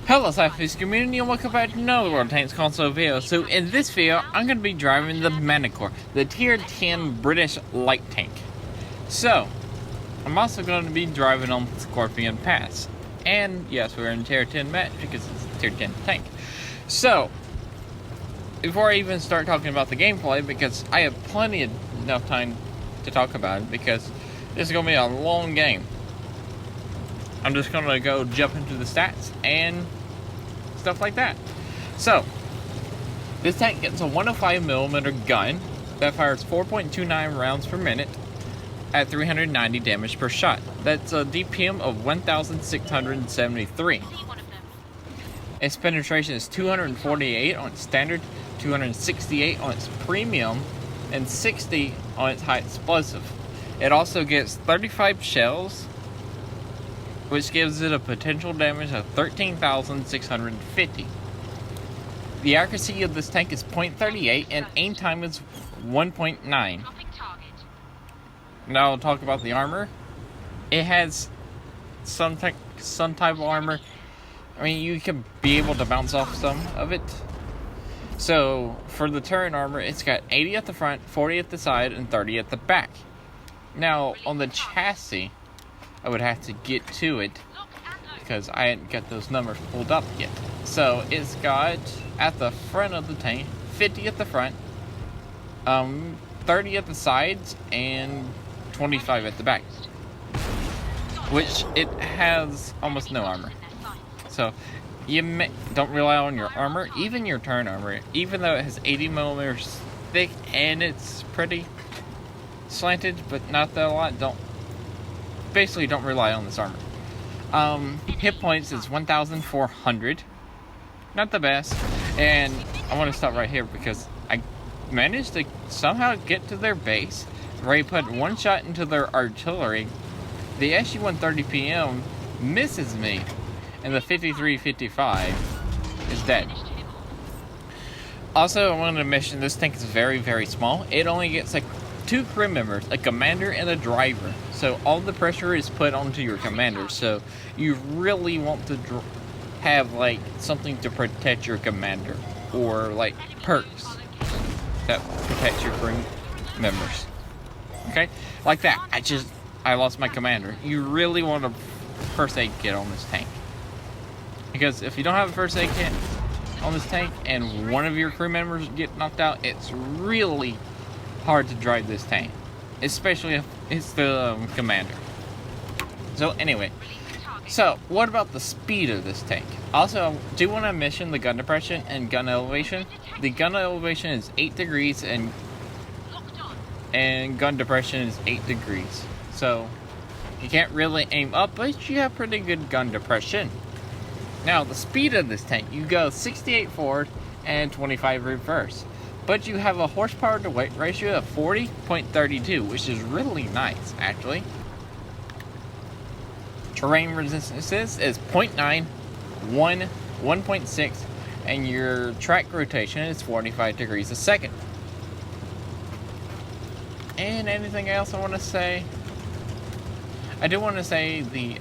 Hello SLAPAFISH community and welcome back to another World Tanks console video. So in this video, I'm going to be driving the Manticore, the tier 10 British light tank. So, I'm also going to be driving on the Scorpion Pass. And yes, we're in tier 10 match because it's a tier 10 tank. So, before I even start talking about the gameplay, because I have plenty of enough time to talk about it, because this is going to be a long game. I'm just going to go jump into the stats and stuff like that. So, this tank gets a 105mm gun that fires 4.29 rounds per minute at 390 damage per shot. That's a DPM of 1,673. Its penetration is 248 on its standard, 268 on its premium, and 60 on its high explosive. It also gets 35 shells, which gives it a potential damage of 13,650. The accuracy of this tank is 0.38 and aim time is 1.9. Now I'll talk about the armor. It has some type of armor. I mean, you can be able to bounce off some of it. So for the turret armor, it's got 80 at the front, 40 at the side, and 30 at the back. Now on the chassis, I would have to get to it because I hadn't got those numbers pulled up yet. So it's got at the front of the tank 50 at the front, 30 at the sides, and 25 at the back, which it has almost no armor. So you don't rely on your armor, even your turn armor, even though it has 80mm thick and it's pretty slanted, but not that a lot. Basically don't rely on this armor. Hit points is 1,400. Not the best. And I want to stop right here because I managed to somehow get to their base where I put one shot into their artillery. The SU-130PM misses me, and the 53-55 is dead. Also, I wanted to mention this tank is very, very small. It only gets like 2 crew members, a commander and a driver. So all the pressure is put onto your commander. So you really want to have like something to protect your commander, or like perks that protect your crew members. Okay, like that. I lost my commander. You really want a first aid kit on this tank, because if you don't have a first aid kit on this tank and one of your crew members get knocked out, it's really hard to drive this tank, especially if it's the commander. So anyway, so what about the speed of this tank? Also, I do want to mention the gun depression and gun elevation. The gun elevation is 8 degrees and gun depression is 8 degrees. So you can't really aim up, but you have pretty good gun depression. Now the speed of this tank, you go 68 forward and 25 reverse. But you have a horsepower to weight ratio of 40.32, which is really nice, actually. Terrain resistance is 0.9, 1.6, and your track rotation is 45 degrees a second. And anything else I want to say? I do want to say the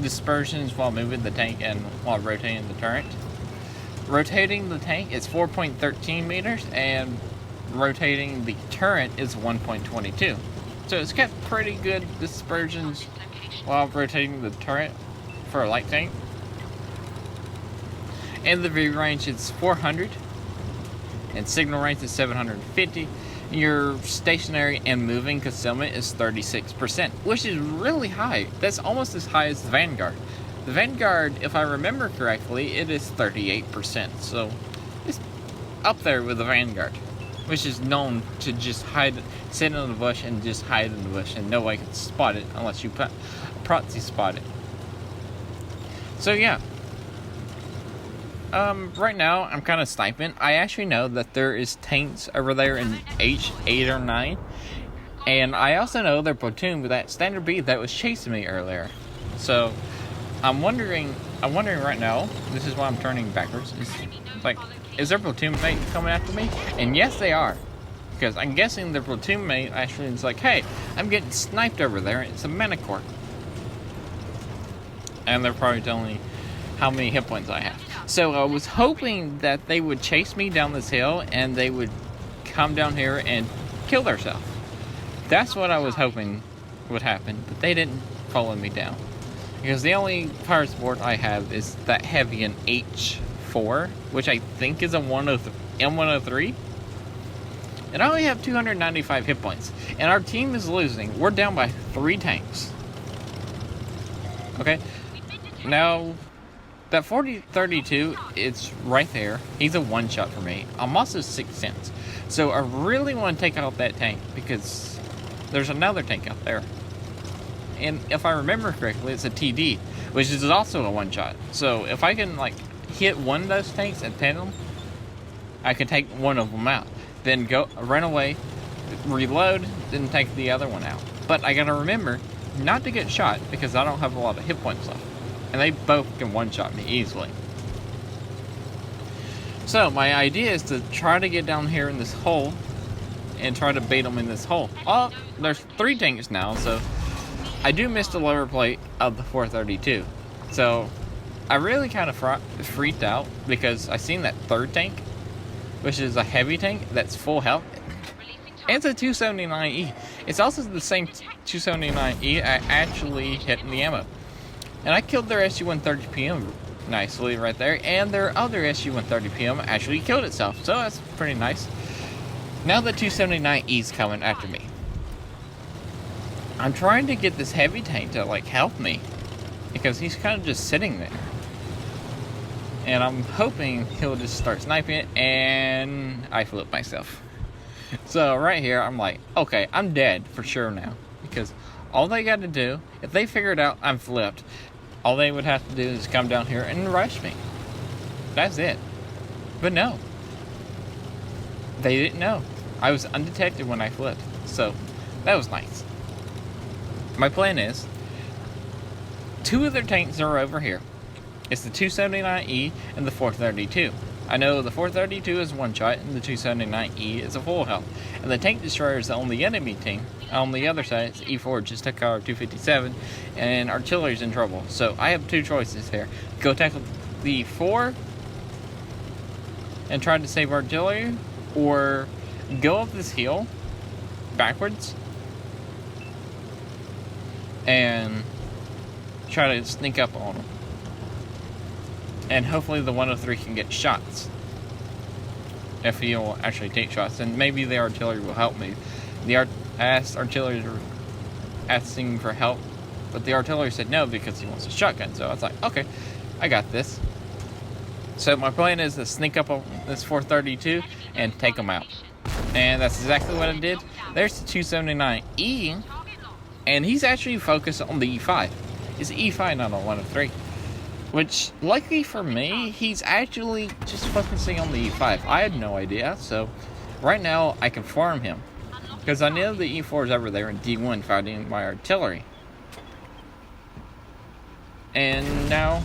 dispersions while moving the tank and while rotating the turret. Rotating the tank is 4.13 meters, and rotating the turret is 1.22. So it's got pretty good dispersions while rotating the turret for a light tank. And the view range is 400, and signal range is 750. Your stationary and moving concealment is 36%, which is really high. That's almost as high as the Vanguard. The Vanguard, if I remember correctly, it is 38%, so it's up there with the Vanguard, which is known to just sit in the bush and just hide in the bush, and nobody can spot it unless you proxy spot it. So yeah, right now I'm kind of sniping. I actually know that there is tanks over there in H8 or 9, and I also know they're platoon with that standard B that was chasing me earlier. So I'm wondering right now, this is why I'm turning backwards, is their platoon mate coming after me? And yes, they are. Because I'm guessing their platoon mate actually is like, hey, I'm getting sniped over there, it's a Manticore. And they're probably telling me, how many hit points I have. So I was hoping that they would chase me down this hill and they would come down here and kill themselves. That's what I was hoping would happen, but they didn't follow me down. Because the only fire support I have is that heavy in H4, which I think is a M103. And I only have 295 hit points. And our team is losing. We're down by 3 tanks. Okay? Now, that 4032, it's right there. He's a one-shot for me. I'm also 6 cents. So I really want to take out that tank because there's another tank out there. And if I remember correctly, it's a TD, which is also a one-shot. So if I can, like, hit one of those tanks and pin them, I can take one of them out. Then go run away, reload, then take the other one out. But I gotta remember not to get shot because I don't have a lot of hit points left. And they both can one-shot me easily. So my idea is to try to get down here in this hole and try to bait them in this hole. Oh, there's 3 tanks now, so I do miss the lower plate of the 432. So I really kind of freaked out because I seen that 3rd tank, which is a heavy tank that's full health. And it's a 279E. It's also the same 279E I actually hit in the ammo. And I killed their SU-130PM nicely right there. And their other SU-130PM actually killed itself. So that's pretty nice. Now the 279E's coming after me. I'm trying to get this heavy tank to like help me. Because he's kind of just sitting there. And I'm hoping he'll just start sniping it, and I flip myself. So right here, I'm like, okay, I'm dead for sure now. Because all they got to do, if they figured out I'm flipped, all they would have to do is come down here and rush me. That's it. But no. They didn't know. I was undetected when I flipped. So that was nice. My plan is, 2 of their tanks are over here. It's the 279E and the 432. I know the 432 is one shot and the 279E is a full health. And the tank destroyer is on the enemy team. On the other side, it's E4 just took our 257 and artillery's in trouble. So I have 2 choices here. Go tackle the 4 and try to save artillery, or go up this hill backwards and try to sneak up on them. And hopefully the 103 can get shots. If he'll actually take shots. And maybe the artillery will help me. I asked artillery asking for help. But the artillery said no because he wants a shotgun. So I was like, okay, I got this. So my plan is to sneak up on this 432 and take him out. And that's exactly what I did. There's the 279E. And he's actually focused on the E5. It's E5, not on 103. Which, luckily for me, he's actually just focusing on the E5. I had no idea, so right now I can farm him. Because I know the E4 is over there in D1 fighting my artillery. And now,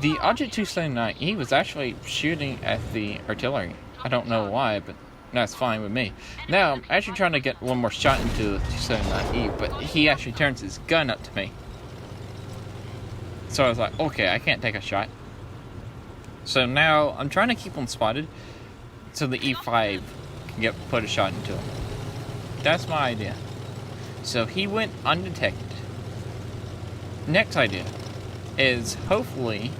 the Object 279, he was actually shooting at the artillery. I don't know why, but that's fine with me. Now, I'm actually trying to get one more shot into the 279E, but he actually turns his gun up to me. So I was like, okay, I can't take a shot. So now I'm trying to keep him spotted so the E5 can put a shot into him. That's my idea. So he went undetected. Next idea is hopefully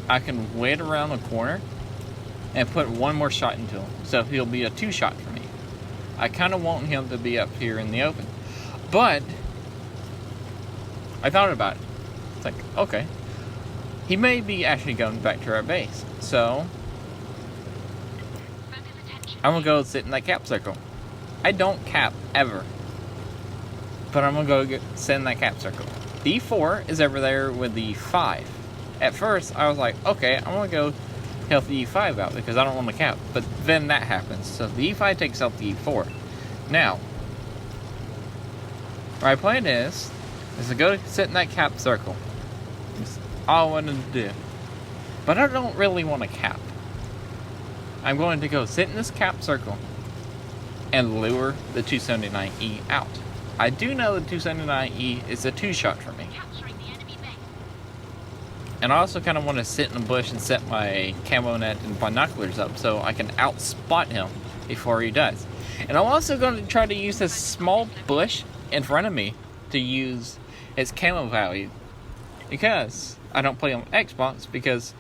I can wait around the corner and put one more shot into him. So he'll be a 2-shot for me. I kind of want him to be up here in the open. But I thought about it. It's like, okay, he may be actually going back to our base. So I'm going to go sit in that cap circle. I don't cap ever. But I'm going to go sit in that cap circle. The E4 is over there with the E5. At first, I was like, okay, I'm going to go help the E5 out because I don't want to cap. But then that happens. So the E5 takes out the E4. Now, my plan is to go sit in that cap circle. That's all I wanted to do. But I don't really want to cap. I'm going to go sit in this cap circle and lure the 279E out. I do know the 279E is a 2-shot for me. And I also kind of want to sit in the bush and set my camo net and binoculars up so I can outspot him before he does. And I'm also going to try to use this small bush in front of me to use its camo value. Because I don't play on Xbox, because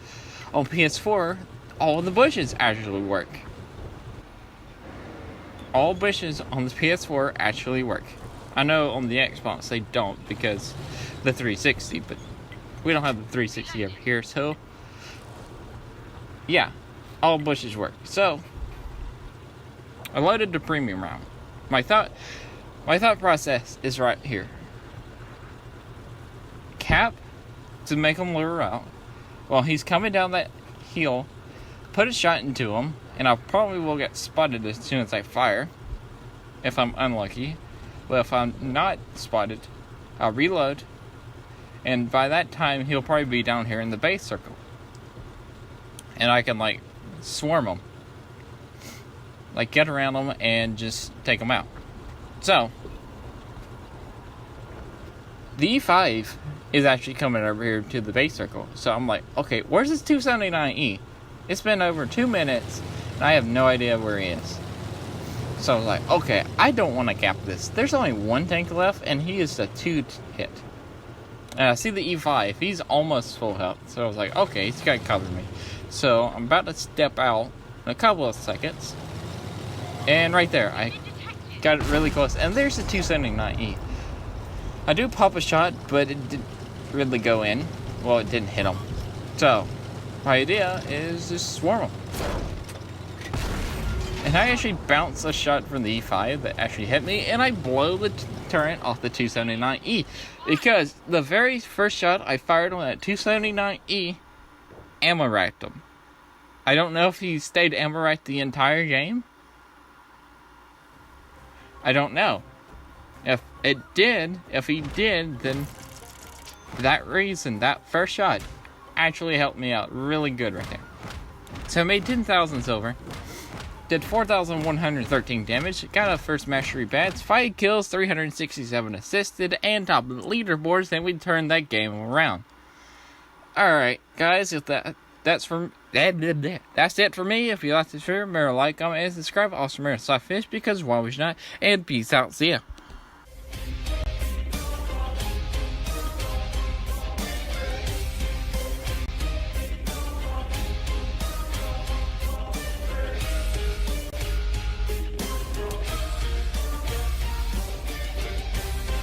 on PS4, all the bushes actually work. All bushes on the PS4 actually work. I know on the Xbox they don't because the 360, but we don't have the 360 over here, so yeah, all bushes work. So I loaded the premium round. My thought process is right here. Cap to make him lure out while he's coming down that hill. Put a shot into him, and I probably will get spotted as soon as I fire, if I'm unlucky. But if I'm not spotted, I'll reload, and by that time he'll probably be down here in the base circle, and I can like swarm him, like get around him and just take him out. So the E5 is actually coming over here to the base circle, so I'm like, okay, where's this 279E? It's been over 2 minutes, and I have no idea where he is. So I was like, okay, I don't want to cap this. There's only one tank left, and he is a 2 hit. And I see the E5, he's almost full health. So I was like, okay, he's got to cover me. So I'm about to step out in a couple of seconds. And right there, I got it really close. And there's the 279E. I do pop a shot, but it didn't really go in. Well, it didn't hit him. So my idea is just swarm him. And I actually bounce a shot from the E5 that actually hit me, and I blow the turret off the 279E. Because the very first shot I fired on that 279E, ammo racked him. I don't know if he stayed ammo racked the entire game. I don't know. If he did, then that first shot actually helped me out really good right there. So I made 10,000 silver, did 4,113 damage, got a first mastery badge, 5 kills, 367 assisted, and top of the leaderboards, then we turned that game around. Alright, guys, if that's it for me. If you like this video, remember to like, comment, and subscribe. Also remember to SLAPAFISH, because why would you not? And peace out. See ya.